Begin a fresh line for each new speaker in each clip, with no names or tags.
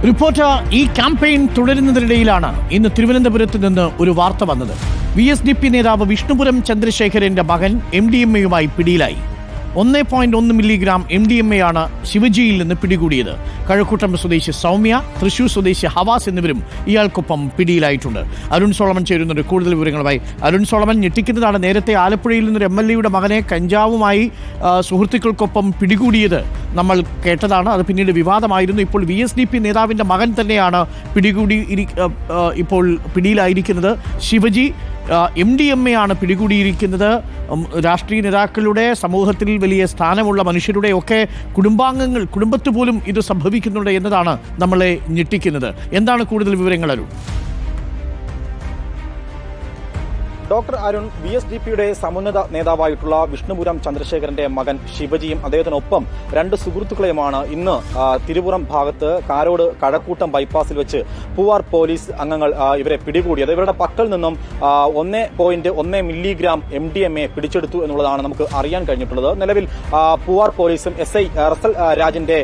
Reporter ഈ campaign തുടരുന്നതിനിടയിലാണ് ഇന്ന് തിരുവനന്തപുരത്ത് നിന്ന് ഒരു വാർത്ത വന്നത്. VSDP നേതാവ് വിഷ്ണുപുരം ചന്ദ്രശേഖരന്റെ മകൻ MDMA-യുമായി പിടിയിലായി. 1.1 മില്ലിഗ്രാം MDMA ആണ് ശിവജിയിൽ നിന്ന് പിടികൂടിയത്. കഴക്കൂട്ടം സ്വദേശി സൗമ്യ, തൃശൂർ സ്വദേശി ഹവാസ് എന്നിവരും ഇയാൾക്കൊപ്പം പിടിയിലായിട്ടുണ്ട്. അരുൺ സോളമൻ ചേരുന്നുണ്ട് കൂടുതൽ വിവരങ്ങളുമായി. അരുൺ സോളമൻ, ഞെട്ടിക്കുന്നതാണ്. നേരത്തെ ആലപ്പുഴയിൽ നിന്നൊരു MLA-യുടെ മകനെ കഞ്ചാവുമായി സുഹൃത്തുക്കൾക്കൊപ്പം പിടികൂടിയത് നമ്മൾ കേട്ടതാണ്. അത് പിന്നീട് വിവാദമായിരുന്നു. ഇപ്പോൾ VSDP നേതാവിൻ്റെ മകൻ തന്നെയാണ് ഇപ്പോൾ പിടിയിലായിരിക്കുന്നത്. ശിവജി MDMA ആണ് പിടികൂടിയിരിക്കുന്നത്. രാഷ്ട്രീയ നേതാക്കളുടെ, സമൂഹത്തിൽ വലിയ സ്ഥാനമുള്ള മനുഷ്യരുടെ ഒക്കെ കുടുംബത്ത് പോലും ഇത് സംഭവിക്കുന്നുണ്ട് എന്നതാണ് നമ്മളെ ഞെട്ടിക്കുന്നത്. എന്താണ് കൂടുതൽ വിവരങ്ങൾ അരുൺ?
ഡോക്ടർ അരുൺ, VSDPയുടെ സമുന്നത നേതാവായിട്ടുള്ള വിഷ്ണുപുരം ചന്ദ്രശേഖരന്റെ മകൻ ശിവജിയും അദ്ദേഹത്തിനൊപ്പം രണ്ട് സുഹൃത്തുക്കളെയുമാണ് ഇന്ന് തിരുപുറം ഭാഗത്ത് കാരോട് കഴക്കൂട്ടം ബൈപ്പാസിൽ വെച്ച് പൂവാർ പോലീസ് അംഗങ്ങൾ ഇവരെ പിടികൂടിയത്. ഇവരുടെ പക്കൽ നിന്നും 1.1 മില്ലിഗ്രാം MDMA പിടിച്ചെടുത്തു എന്നുള്ളതാണ് നമുക്ക് അറിയാൻ കഴിഞ്ഞിട്ടുള്ളത്. നിലവിൽ പൂവാർ പോലീസും SI റസൽ രാജിന്റെ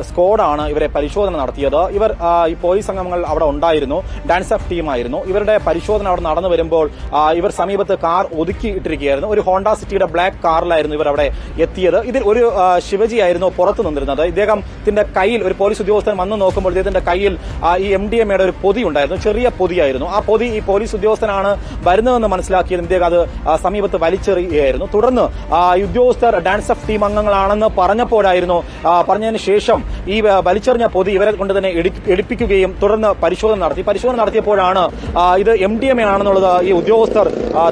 സ്ക്വാഡാണ് ഇവരെ പരിശോധന നടത്തിയത്. ഇവർ ഈ പോലീസ് അംഗങ്ങൾ അവിടെ ഉണ്ടായിരുന്നു, ഡാൻസ് ഓഫ് ടീമായിരുന്നു. ഇവരുടെ പരിശോധന അവിടെ നടന്നു വരുമ്പോൾ ഇവർ സമീപത്ത് കാർ ഒതുക്കിയിട്ടിരിക്കുകയായിരുന്നു. ഒരു ഹോണ്ട സിറ്റിയുടെ ബ്ലാക്ക് കാറിലായിരുന്നു ഇവർ അവിടെ എത്തിയത്. ഇതിൽ ഒരു ശിവജിയായിരുന്നു പുറത്തു നിന്നിരുന്നത്. ഇദ്ദേഹത്തിന്റെ കയ്യിൽ ഒരു പോലീസ് ഉദ്യോഗസ്ഥൻ വന്നു നോക്കുമ്പോൾ ഇദ്ദേഹത്തിന്റെ കയ്യിൽ ഈ MDMA-യുടെ ഒരു പൊതി ഉണ്ടായിരുന്നു, ചെറിയ പൊതിയായിരുന്നു. ആ പൊതി ഈ പോലീസ് ഉദ്യോഗസ്ഥനാണ് വരുന്നതെന്ന് മനസ്സിലാക്കിയത് ഇദ്ദേഹം അത് സമീപത്ത് വലിച്ചെറിയുകയായിരുന്നു. തുടർന്ന് ഈ ഉദ്യോഗസ്ഥർ ഡാൻസ് ഓഫ് ടീം അംഗങ്ങളാണെന്ന് പറഞ്ഞതിന് ശേഷം ഈ വലിച്ചെറിഞ്ഞ പൊതി ഇവരെ കൊണ്ട് തന്നെ എടുപ്പിക്കുകയും തുടർന്ന് പരിശോധന നടത്തിയപ്പോഴാണ് ഇത് MDMA ആണെന്നുള്ളത് ഈ ഉദ്യോഗസ്ഥർ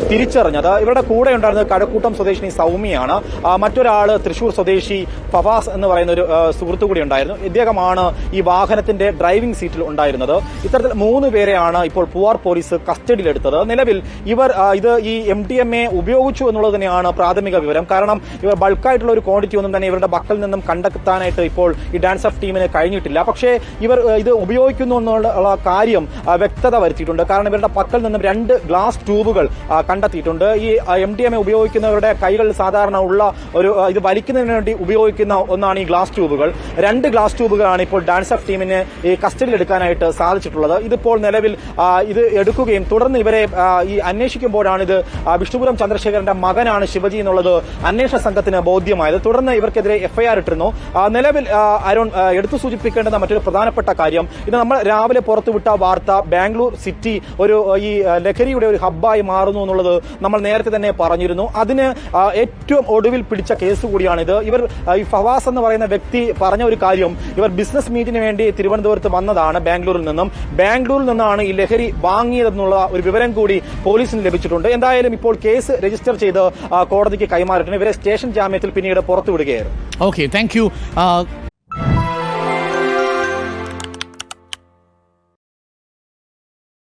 തിരിച്ചറിഞ്ഞത്. ഇവരുടെ കൂടെ ഉണ്ടായിരുന്നത് കഴക്കൂട്ടം സ്വദേശിനി സൗമ്യയാണ്. മറ്റൊരാള് തൃശൂർ സ്വദേശി ഫവാസ് എന്ന് പറയുന്ന ഒരു സുഹൃത്തു കൂടി ഉണ്ടായിരുന്നു. ഇദ്ദേഹമാണ് ഈ വാഹനത്തിന്റെ ഡ്രൈവിംഗ് സീറ്റിൽ ഉണ്ടായിരുന്നത്. ഇത്തരത്തിൽ 3 പേരെയാണ് ഇപ്പോൾ പൂവാർ പോലീസ് കസ്റ്റഡിയിലെടുത്തത്. നിലവിൽ ഇവർ ഈ MDMA ഉപയോഗിച്ചു എന്നുള്ളത് തന്നെയാണ് പ്രാഥമിക വിവരം. കാരണം ഇവർ ബൾക്കായിട്ടുള്ള ഒരു ക്വാണ്ടിറ്റി ഒന്നും തന്നെ ഇവരുടെ പക്കൽ നിന്നും കണ്ടെത്താനായിട്ട് ഇപ്പോൾ ഈ ഡാൻസ് ഓഫ് ടീമിന് കഴിഞ്ഞിട്ടില്ല. പക്ഷേ ഇവർ ഇത് ഉപയോഗിക്കുന്നു എന്നുള്ള കാര്യം വ്യക്തത വരുത്തിയിട്ടുണ്ട്. കാരണം ഇവരുടെ പക്കൽ നിന്നും 2 ഗ്ലാസ് ട്യൂബുകൾ കണ്ടെത്തിയിട്ടുണ്ട്. ഈ MDMA ഉപയോഗിക്കുന്നവരുടെ കൈകളിൽ സാധാരണ ഉള്ള ഇത് വലിക്കുന്നതിന് വേണ്ടി ഉപയോഗിക്കുന്ന ഒന്നാണ് ഈ ഗ്ലാസ് ട്യൂബുകൾ. 2 ഗ്ലാസ് ട്യൂബുകളാണ് ഇപ്പോൾ ഡാൻസ് ഓഫ് ടീമിന് ഈ കസ്റ്റഡിയിൽ എടുക്കാനായിട്ട് സാധിച്ചിട്ടുള്ളത്. ഇതിപ്പോൾ നിലവിൽ ഇത് എടുക്കുകയും തുടർന്ന് ഇവരെ ഈ അന്വേഷിക്കുമ്പോഴാണ് ഇത് വിഷ്ണുപുരം ചന്ദ്രശേഖരന്റെ മകനാണ് ശിവജി എന്നുള്ളത് അന്വേഷണ സംഘത്തിന് ബോധ്യമായത്. തുടർന്ന് ഇവർക്കെതിരെ FIR ഇട്ടിരുന്നു. നിലവിൽ അരുൺ, എടുത്തു സൂചിപ്പിക്കേണ്ടുന്ന മറ്റൊരു പ്രധാനപ്പെട്ട കാര്യം, ഇത് നമ്മൾ രാവിലെ പുറത്തുവിട്ട വാർത്ത ബാംഗ്ലൂർ സിറ്റി ഈ ലഹരിയുടെ ഒരു ഹബ്ബായി മാറുന്നു എന്നുള്ളത് നമ്മൾ നേരത്തെ തന്നെ പറഞ്ഞിരുന്നു. അതിന് ഏറ്റവും ഒടുവിൽ പിടിച്ച കേസ് കൂടിയാണിത്. ഈ ഫവാസ് എന്ന് പറയുന്ന വ്യക്തി പറഞ്ഞ ഒരു കാര്യം, ഇവർ ബിസിനസ് മീറ്റിന് വേണ്ടി തിരുവനന്തപുരത്ത് വന്നതാണ് ബാംഗ്ലൂരിൽ നിന്നാണ് ഈ ലഹരി വാങ്ങിയതെന്നുള്ള ഒരു വിവരം കൂടി പോലീസിന് ലഭിച്ചിട്ടുണ്ട്. എന്തായാലും ഇപ്പോൾ കേസ് രജിസ്റ്റർ ചെയ്ത് കോടതിക്ക് കൈമാറിയിട്ടുണ്ട്. ഇവരെ സ്റ്റേഷൻ ജാമ്യത്തിൽ പിന്നീട് പുറത്തുവിടുകയായിരുന്നു.
Okay, thank you.